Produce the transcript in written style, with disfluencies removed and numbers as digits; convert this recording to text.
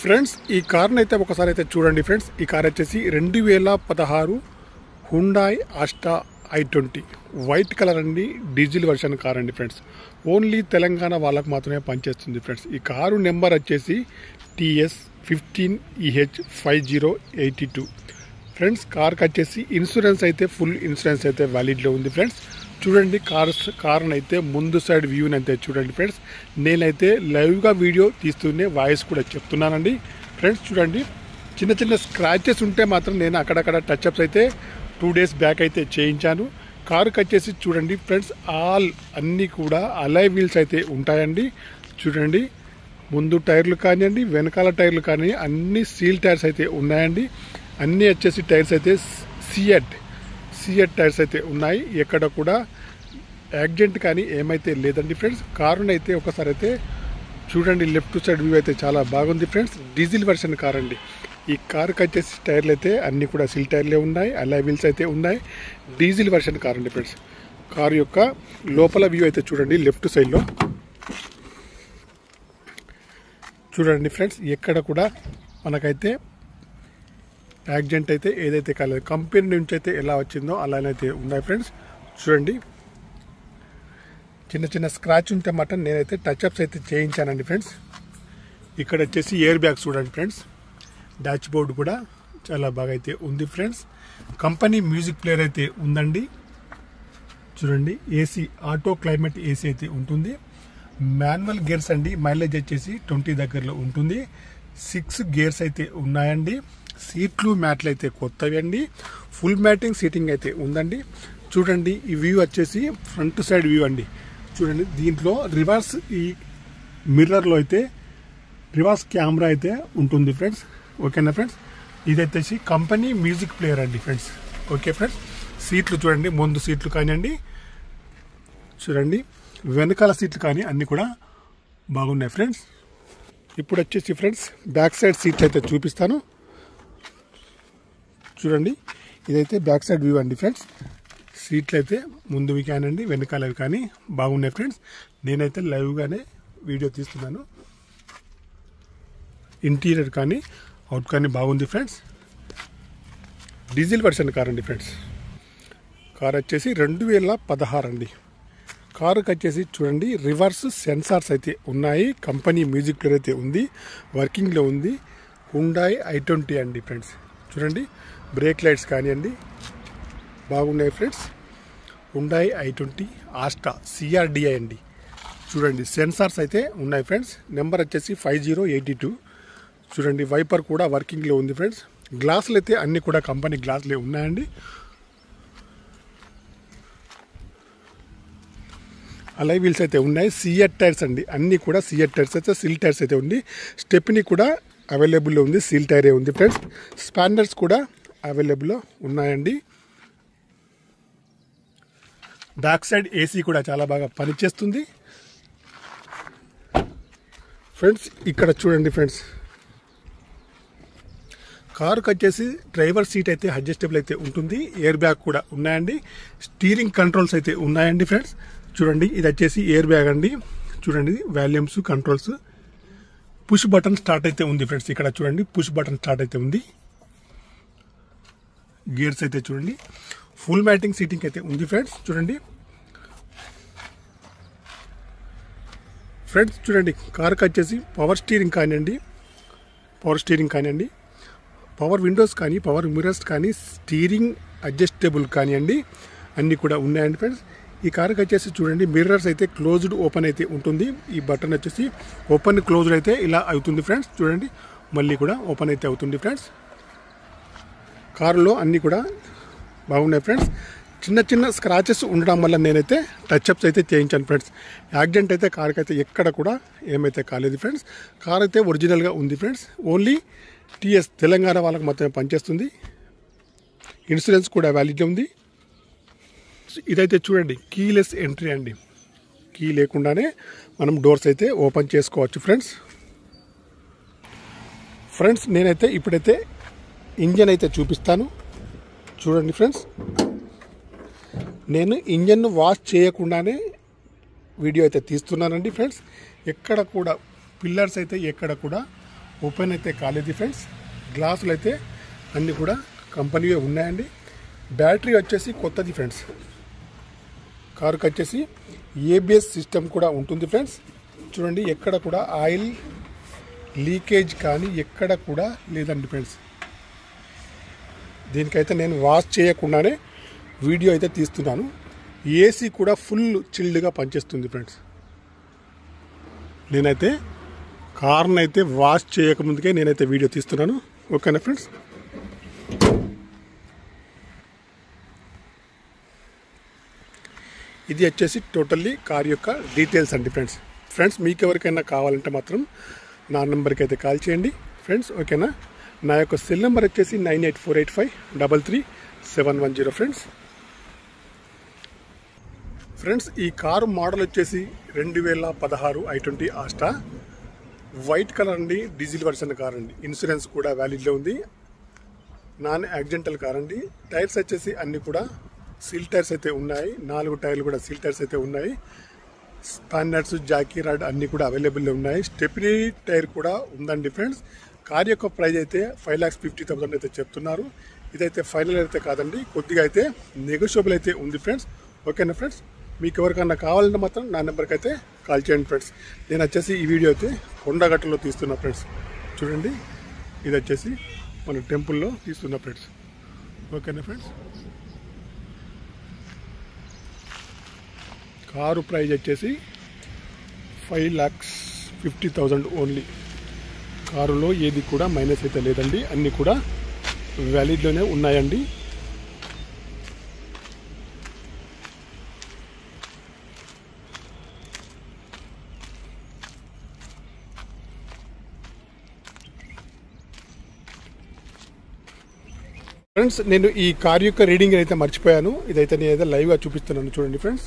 Friends ఈ కార్ని అయితే ఒకసారి అయితే చూడండి ఫ్రెండ్స్. ఈ కార్ వచ్చేసి 2016 Hyundai Asta i20 white colour అండి, డీజిల్ వర్షన్ కార్ అండి ఫ్రెండ్స్. ఓన్లీ తెలంగాణ వాళ్ళకు మాత్రమే పనిచేస్తుంది ఫ్రెండ్స్. ఈ కారు నెంబర్ వచ్చేసి TS15EH5082 ఫ్రెండ్స్. కార్కి వచ్చేసి ఇన్సూరెన్స్ అయితే ఫుల్ ఇన్సూరెన్స్ అయితే వ్యాలిడ్లో ఉంది ఫ్రెండ్స్. చూడండి కార్ని అయితే ముందు సైడ్ వ్యూని అయితే చూడండి ఫ్రెండ్స్. నేనైతే లైవ్గా వీడియో తీస్తూనే వాయిస్ కూడా చెప్తున్నానండి ఫ్రెండ్స్. చూడండి చిన్న చిన్న స్క్రాచెస్ ఉంటే మాత్రం నేను అక్కడక్కడ టచ్అప్స్ అయితే 2 days బ్యాక్ అయితే చేయించాను. కారుకి వచ్చేసి చూడండి ఫ్రెండ్స్ అన్నీ కూడా అలాయ్ వీల్స్ అయితే ఉంటాయండి. చూడండి ముందు టైర్లు కానివ్వండి, వెనకాల టైర్లు కానీ అన్ని సీల్ టైర్స్ అయితే ఉన్నాయండి. అన్నీ వచ్చేసి టైర్స్ అయితే సిఎట్ టైర్స్ అయితే ఉన్నాయి. ఎక్కడ కూడా యాక్సిడెంట్ కానీ ఏమైతే లేదండి ఫ్రెండ్స్. కారుని అయితే ఒకసారి అయితే చూడండి, లెఫ్ట్ సైడ్ వ్యూ అయితే చాలా బాగుంది ఫ్రెండ్స్. డీజిల్ వర్షన్ కార్ అండి. ఈ కారుకి వచ్చేసి టైర్లు అయితే అన్నీ కూడా సిల్ టైర్లే ఉన్నాయి, అలాయ్ వీల్స్ అయితే ఉన్నాయి. డీజిల్ వర్షన్ కార్ అండి ఫ్రెండ్స్. కారు యొక్క లోపల వ్యూ అయితే చూడండి, లెఫ్ట్ సైడ్లో చూడండి ఫ్రెండ్స్. ఎక్కడ కూడా మనకైతే యాక్సిడెంట్ అయితే ఏదైతే కాలేదు, కంపెనీ నుంచి అయితే ఎలా వచ్చిందో అలానైతే ఉన్నాయి ఫ్రెండ్స్. చూడండి చిన్న చిన్న స్క్రాచ్ ఉంటే మాత్రం నేనైతే టచ్అప్స్ అయితే చేయించానండి ఫ్రెండ్స్. ఇక్కడ వచ్చేసి ఎయిర్ బ్యాగ్స్ చూడండి ఫ్రెండ్స్. డాష్ బోర్డ్ కూడా చాలా బాగా అయితే ఉంది ఫ్రెండ్స్. కంపెనీ మ్యూజిక్ ప్లేయర్ అయితే ఉందండి. చూడండి ఏసీ ఆటో క్లైమేట్ ఏసీ అయితే ఉంటుంది. మాన్యువల్ గేర్స్ అండి. మైలేజ్ వచ్చేసి 20 దగ్గరలో ఉంటుంది. 6 గేర్స్ అయితే ఉన్నాయండి. సీట్లు మ్యాట్లు అయితే కొత్తవి అండి. ఫుల్ మ్యాటింగ్ సీటింగ్ అయితే ఉందండి. చూడండి ఈ వ్యూ వచ్చేసి ఫ్రంట్ సైడ్ వ్యూ అండి. చూడండి దీంట్లో రివర్స్ ఈ మిర్రర్లో అయితే రివర్స్ కెమెరా అయితే ఉంటుంది ఫ్రెండ్స్. ఓకేనా ఫ్రెండ్స్. ఇదైతే కంపెనీ మ్యూజిక్ ప్లేయర్ అండి ఫ్రెండ్స్. Okay friends. సీట్లు చూడండి, ముందు సీట్లు కానివ్వండి, చూడండి వెనకాల సీట్లు కానీ అన్నీ కూడా బాగున్నాయి ఫ్రెండ్స్. ఇప్పుడు వచ్చేసి ఫ్రెండ్స్ బ్యాక్ సైడ్ సీట్లు అయితే చూపిస్తాను. చూడండి ఇదైతే బ్యాక్ సైడ్ వ్యూ అండి ఫ్రెండ్స్. సీట్లు అయితే ముందువి కానివ్వండి, వెనకాలవి కానీ బాగున్నాయి ఫ్రెండ్స్. నేనైతే లైవ్గానే వీడియో తీస్తున్నాను. ఇంటీరియర్ కానీ అవుట్ కానీ బాగుంది ఫ్రెండ్స్. డీజిల్ వర్షన్ కార్ అండి ఫ్రెండ్స్. కార్ వచ్చేసి 2016 అండి. కారుకి వచ్చేసి చూడండి రివర్స్ సెన్సార్స్ అయితే ఉన్నాయి. కంపెనీ మ్యూజిక్ ప్లేయర్ అయితే ఉంది, వర్కింగ్లో ఉంది. హుండాయ్ i20 అండి ఫ్రెండ్స్. చూడండి బ్రేక్ లైట్స్ కానివ్వండి బాగున్నాయి friends. Hyundai i20 Asta CRDI అండి. చూడండి సెన్సార్స్ అయితే ఉన్నాయి ఫ్రెండ్స్. నెంబర్ వచ్చేసి 5082. చూడండి వైపర్ కూడా వర్కింగ్లో ఉంది ఫ్రెండ్స్. గ్లాసులు అయితే అన్నీ కూడా కంపెనీ గ్లాసులే ఉన్నాయండి. అలాయ్ వీల్స్ అయితే ఉన్నాయి. సిఎట్ టైర్స్ అండి. అన్నీ కూడా సిఎట్ టైర్స్ అయితే సిల్ టైర్స్ అయితే ఉంది. స్టెప్ని కూడా అవైలబుల్లో ఉంది, సీల్ టైరే ఉంది ఫ్రెండ్స్. స్పాండర్స్ కూడా అవైలబుల్లో ఉన్నాయండి. బ్యాక్ సైడ్ ఏసీ కూడా చాలా బాగా పనిచేస్తుంది ఫ్రెండ్స్. ఇక్కడ చూడండి ఫ్రెండ్స్, కారుకి వచ్చేసి డ్రైవర్ సీట్ అయితే అడ్జస్టబుల్ అయితే ఉంటుంది. ఎయిర్ బ్యాగ్ కూడా ఉన్నాయండి. స్టీరింగ్ కంట్రోల్స్ అయితే ఉన్నాయండి ఫ్రెండ్స్. చూడండి ఇది వచ్చేసి ఎయిర్ బ్యాగ్ అండి. చూడండి volumes controls, push button start అయితే ఉంది ఫ్రెండ్స్. ఇక్కడ చూడండి పుష్ బటన్ స్టార్ట్ అయితే ఉంది. గేర్స్ అయితే చూడండి ఫుల్ మ్యాటింగ్ సీటింగ్ అయితే ఉంది ఫ్రెండ్స్. చూడండి ఫ్రెండ్స్, చూడండి కార్కి వచ్చేసి పవర్ స్టీరింగ్ కానివ్వండి, పవర్ విండోస్ కానీ, పవర్ మిర్రర్స్ కానీ, స్టీరింగ్ అడ్జస్టబుల్ కానివ్వండి అన్నీ కూడా ఉన్నాయండి ఫ్రెండ్స్. ఈ కార్కి వచ్చేసి చూడండి మిర్రర్స్ అయితే క్లోజ్డ్ ఓపెన్ అయితే ఉంటుంది. ఈ బటన్ వచ్చేసి ఓపెన్ క్లోజ్డ్ అయితే ఇలా అవుతుంది ఫ్రెండ్స్. చూడండి మళ్ళీ కూడా ఓపెన్ అయితే అవుతుంది ఫ్రెండ్స్. కారులో అన్నీ కూడా బాగున్నాయి ఫ్రెండ్స్. చిన్న చిన్న స్క్రాచెస్ ఉండడం వల్ల నేనైతే టచ్అప్స్ అయితే చేయించాను ఫ్రెండ్స్. యాక్సిడెంట్ అయితే కార్కి అయితే ఎక్కడ కూడా ఏమైతే కాలేదు ఫ్రెండ్స్. కార్ అయితే ఒరిజినల్గా ఉంది ఫ్రెండ్స్. ఓన్లీ TS తెలంగాణ వాళ్ళకి మాత్రమే పనిచేస్తుంది. ఇన్సూరెన్స్ కూడా వ్యాలిడ్గా ఉంది. ఇదైతే చూడండి కీలెస్ ఎంట్రీ అండి. కీ లేకుండానే మనం డోర్స్ అయితే ఓపెన్ చేసుకోవచ్చు ఫ్రెండ్స్. నేనైతే ఇప్పుడైతే ఇంజన్ అయితే చూపిస్తాను. చూడండి ఫ్రెండ్స్, నేను ఇంజన్ను వాష్ చేయకుండానే వీడియో అయితే తీస్తున్నానండి ఫ్రెండ్స్. ఎక్కడ కూడా పిల్లర్స్ అయితే ఎక్కడ కూడా ఓపెన్ అయితే కాలేదు ఫ్రెండ్స్. గ్లాసులు అయితే అన్నీ కూడా కంపెనీవే ఉన్నాయండి. బ్యాటరీ వచ్చేసి కొత్తది ఫ్రెండ్స్. కారుకి వచ్చేసి ఏబిఎస్ సిస్టమ్ కూడా ఉంటుంది ఫ్రెండ్స్. చూడండి, ఎక్కడ కూడా ఆయిల్ లీకేజ్ కానీ ఎక్కడ కూడా లేదండి ఫ్రెండ్స్. దీనికైతే నేను వాష్ చేయకుండానే వీడియో అయితే తీస్తున్నాను. ఏసీ కూడా ఫుల్ చిల్డ్గా పనిచేస్తుంది ఫ్రెండ్స్. నేనైతే కార్ని అయితే వాష్ చేయకముందుకే నేనైతే వీడియో తీస్తున్నాను. ఓకేనా ఫ్రెండ్స్. ఇది వచ్చేసి టోటల్లీ కార్ యొక్క డీటెయిల్స్ అండి ఫ్రెండ్స్. ఫ్రెండ్స్, మీకు ఎవరికైనా కావాలంటే మాత్రం నా నెంబర్కి అయితే కాల్ చేయండి ఫ్రెండ్స్. ఓకేనా. నా యొక్క సెల్ నెంబర్ వచ్చేసి 9848533710 ఫ్రెండ్స్. ఫ్రెండ్స్, ఈ కారు మోడల్ వచ్చేసి 2016 i20 ఆస్టా. వైట్ కలర్ అండి, డీజిల్ వర్షన్ కార్ అండి. ఇన్సూరెన్స్ కూడా వ్యాలిడ్లో ఉంది. నాన్ యాక్సిడెంటల్ కార్ అండి. టైర్స్ వచ్చేసి అన్నీ కూడా సీల్ టైర్స్ అయితే ఉన్నాయి. 4 టైర్లు కూడా సీల్ టైర్స్ అయితే ఉన్నాయి. స్పానర్స్, జాకీ రాడ్ అన్నీ కూడా అవైలబుల్లో ఉన్నాయి. స్టెప్నీ టైర్ కూడా ఉందండి ఫ్రెండ్స్. కార్ యొక్క ప్రైస్ అయితే 5,50,000 అయితే చెప్తున్నారు. ఇదైతే ఫైనల్ అయితే కాదండి, కొద్దిగా అయితే నెగోషియబుల్ అయితే ఉంది ఫ్రెండ్స్. ఓకేనా ఫ్రెండ్స్. మీకు ఎవరికన్నా కావాలంటే మాత్రం నా నెంబర్కి అయితే కాల్ చేయండి ఫ్రెండ్స్. నేను వచ్చేసి ఈ వీడియో అయితే కొండగట్టులో తీస్తున్నా ఫ్రెండ్స్. చూడండి, ఇది వచ్చేసి మన టెంపుల్లో తీస్తున్నా ఫ్రెండ్స్. ఓకేనా ఫ్రెండ్స్. కారు ప్రైజ్ వచ్చేసి 5,50,000 ఓన్లీ. కారులో ఏది కూడా మైనస్ అయితే లేదండి, అన్నీ కూడా వ్యాలిడ్లోనే ఉన్నాయండి. ఫ్రెండ్స్, నేను ఈ కార్ యొక్క రీడింగ్ అయితే మర్చిపోయాను. ఇదైతే నేనైతే లైవ్గా చూపిస్తున్నాను. చూడండి ఫ్రెండ్స్.